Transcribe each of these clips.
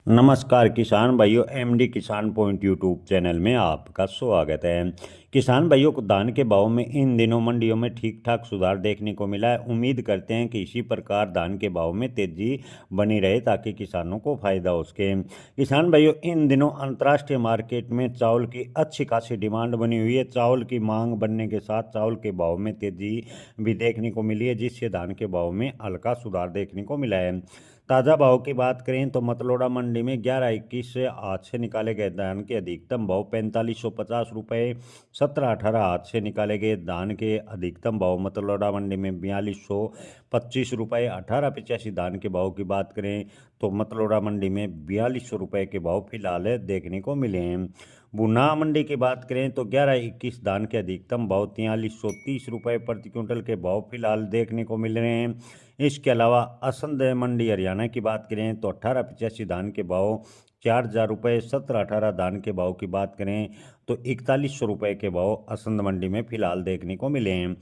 नमस्कार किसान भाइयों, एमडी किसान पॉइंट यूट्यूब चैनल में आपका स्वागत है। किसान भाइयों को धान के भाव में इन दिनों मंडियों में ठीक ठाक सुधार देखने को मिला है। उम्मीद करते हैं कि इसी प्रकार धान के भाव में तेजी बनी रहे ताकि किसानों को फायदा हो सके। किसान भाइयों, इन दिनों अंतर्राष्ट्रीय मार्केट में चावल की अच्छी खासी डिमांड बनी हुई है। चावल की मांग बढ़ने के साथ चावल के भाव में तेजी भी देखने को मिली है, जिससे धान के भाव में हल्का सुधार देखने को मिला है। ताज़ा भाव की बात करें तो मतलोड़ा मंडी में 11-21 से आज से निकाले गए धान के अधिकतम भाव 4550 रुपये, 17-18 आज से निकाले गए धान के अधिकतम भाव मतलोड़ा मंडी में 4225 रुपये, 1885 धान के भाव की बात करें तो मतलोड़ा मंडी में 4200 रुपये के भाव फिलहाल देखने को मिले हैं। भुना मंडी की बात करें तो 11-21 धान के अधिकतम भाव 4330 रुपये प्रति क्विंटल के भाव फिलहाल देखने को मिल रहे हैं। इसके अलावा असंध मंडी हरियाणा की बात करें तो 1885 धान के भाव 4000 रुपये, 17-18 धान के भाव की बात करें तो 4100 रुपये के भाव असंध मंडी में फिलहाल देखने को मिले हैं।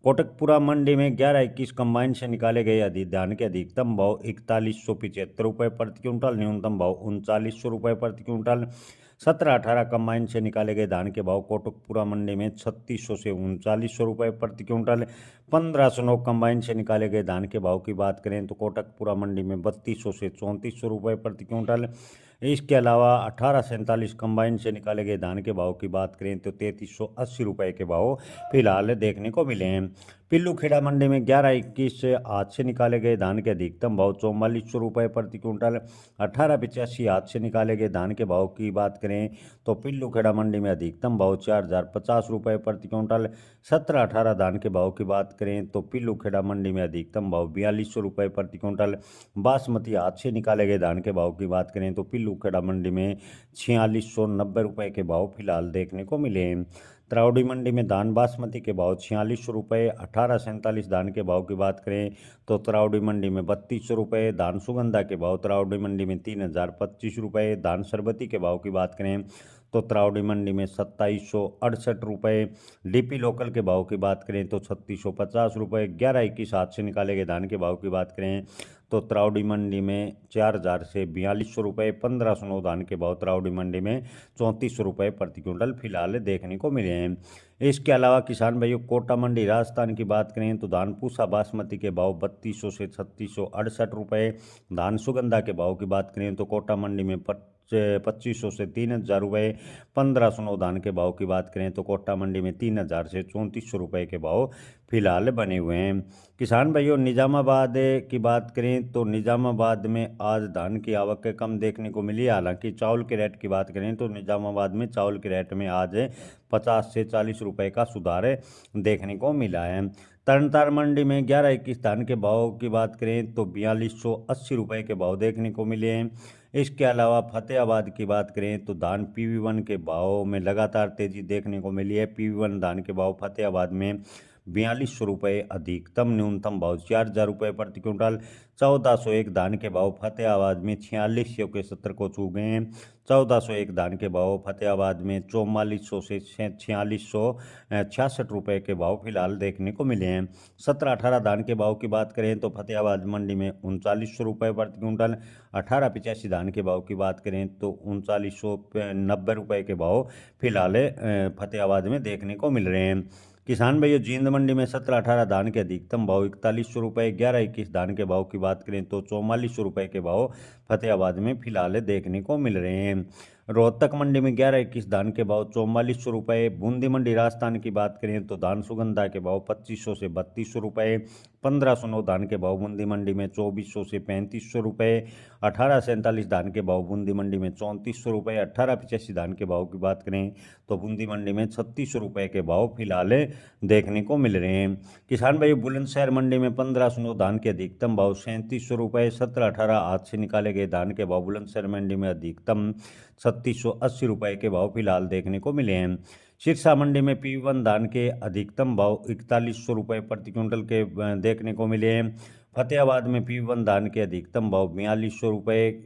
कोटकपुरा मंडी में 11-21 कंबाइन से निकाले गए धान के अधिकतम भाव 4175 रुपये प्रति क्विंटल, न्यूनतम भाव 3900 रुपये प्रति क्विंटल। 17-18 कंबाइन से निकाले गए धान के भाव कोटकपुरा मंडी में 3600 से 3900 रुपये प्रति क्विंटल। 1509 कंबाइन से निकाले गए धान के भाव की बात करें तो कोटकपुरा मंडी में 3200 से 3400 रुपये प्रति क्विंटल। इसके अलावा 1847 कंबाइन से निकाले गए धान के भाव की बात करें तो 3380 रुपये के भाव फिलहाल देखने को मिले हैं। पिल्लू खेड़ा मंडी में 11-21 से आज से निकाले गए धान के अधिकतम भाव 4400 रुपये प्रति क्विंटल। 1885 आज से निकाले गए धान के भाव की बात करें तो पिल्लू खेड़ा मंडी में अधिकतम भाव 4050 रुपये प्रति क्विंटल। 17-18 धान के भाव की बात करें तो पिल्लू खेड़ा मंडी में अधिकतम भाव 4200 रुपये प्रति क्विंटल। बासमती आज से निकाले गए धान के भाव की बात करें तो पिल्लू खेड़ा मंडी में 4690 रुपये के भाव फिलहाल देखने को मिले हैं। त्रावडी मंडी में धान बासमती के भाव 4600 रुपये। 1847 धान के भाव की बात करें तो त्रावडी मंडी में 3200 रुपये। धान सुगंधा के भाव त्रावडी मंडी में 3025 रुपये। धान सरबती के भाव की बात करें तो त्रावडी मंडी में 2768 रुपये। डीपी लोकल के भाव की बात करें तो 3650 रुपये। 11-21 हाथ से निकाले गए धान के भाव की बात करें तो त्रावडी मंडी में 4000 से 4200 रुपये। 1509 धान के भाव त्रावडी मंडी में 3400 रुपये प्रति क्विंटल फिलहाल देखने को मिले हैं। इसके अलावा किसान भाइयों, कोटा मंडी राजस्थान की बात करें तो धान पूसा बासमती के भाव 3200 से 3668 रुपये। धान सुगंधा के भाव की बात करें तो कोटा मंडी में 2500 से 3000 रुपये। 1509 धान के भाव की बात करें तो कोटा मंडी में 3000 से 3400 रुपये के भाव फिलहाल बने हुए हैं। किसान भाइयों, निजामाबाद की बात करें तो निजामाबाद में आज धान की आवक कम देखने को मिली। हालांकि चावल के रेट की बात करें तो निजामाबाद में चावल के रेट में आज 50 से 40 रुपये का सुधार देखने को मिला है। तरनतार मंडी में 11-21 धान के भाव की बात करें तो 4280 रुपये के भाव देखने को मिले हैं। इसके अलावा फतेहाबाद की बात करें तो धान PV1 के भाव में लगातार तेजी देखने को मिली है। PV1 धान के भाव फतेहाबाद में 4200 रुपये अधिकतम, न्यूनतम भाव 4000 रुपये प्रति क्विंटल। 1401 धान के भाव फतेहाबाद में 4600 के 70 को छू गए हैं। 1401 धान के भाव फतेहाबाद में 4400 से 4666 रुपये के भाव फिलहाल देखने को मिले हैं। 17-18 धान के भाव की बात करें तो फतेहाबाद मंडी में 3900 रुपये प्रति क्विंटल। 1885 धान के भाव की बात करें तो 3990 रुपये के भाव फिलहाल फतेहाबाद में देखने को मिल रहे हैं। किसान भाइयों, जींद मंडी में 17-18 धान के अधिकतम भाव 4100 रुपये। 11-21 धान के भाव की बात करें तो 4400 रुपये के भाव फतेहाबाद में फिलहाल देखने को मिल रहे हैं। रोहतक मंडी में 11-21 धान के भाव 4400 रुपये। बूंदी मंडी राजस्थान की बात करें तो धान सुगंधा के भाव 2500 से 3200 रुपये। 1509 धान के भाव बूंदी मंडी में 2400 से 3500 रुपये। 1847 धान के भाव बूंदी मंडी में 3400 रुपये। 1885 धान के भाव की बात करें तो बूंदी मंडी में 3600 रुपये के भाव फिलहाल देखने को मिल रहे हैं। किसान भाई, बुलंदशहर मंडी में 1509 धान के अधिकतम भाव 3700 रुपये। 17-18 हाथ से निकाले गए धान के भाव बुलंदशहर मंडी में अधिकतम 3680 रुपये के भाव फिलहाल देखने को मिले हैं। सिरसा मंडी में PV1 धान के अधिकतम भाव 4100 रुपये प्रति क्विंटल के देखने को मिले हैं। फतेहाबाद में PV1 धान के अधिकतम भाव 4200 रुपये।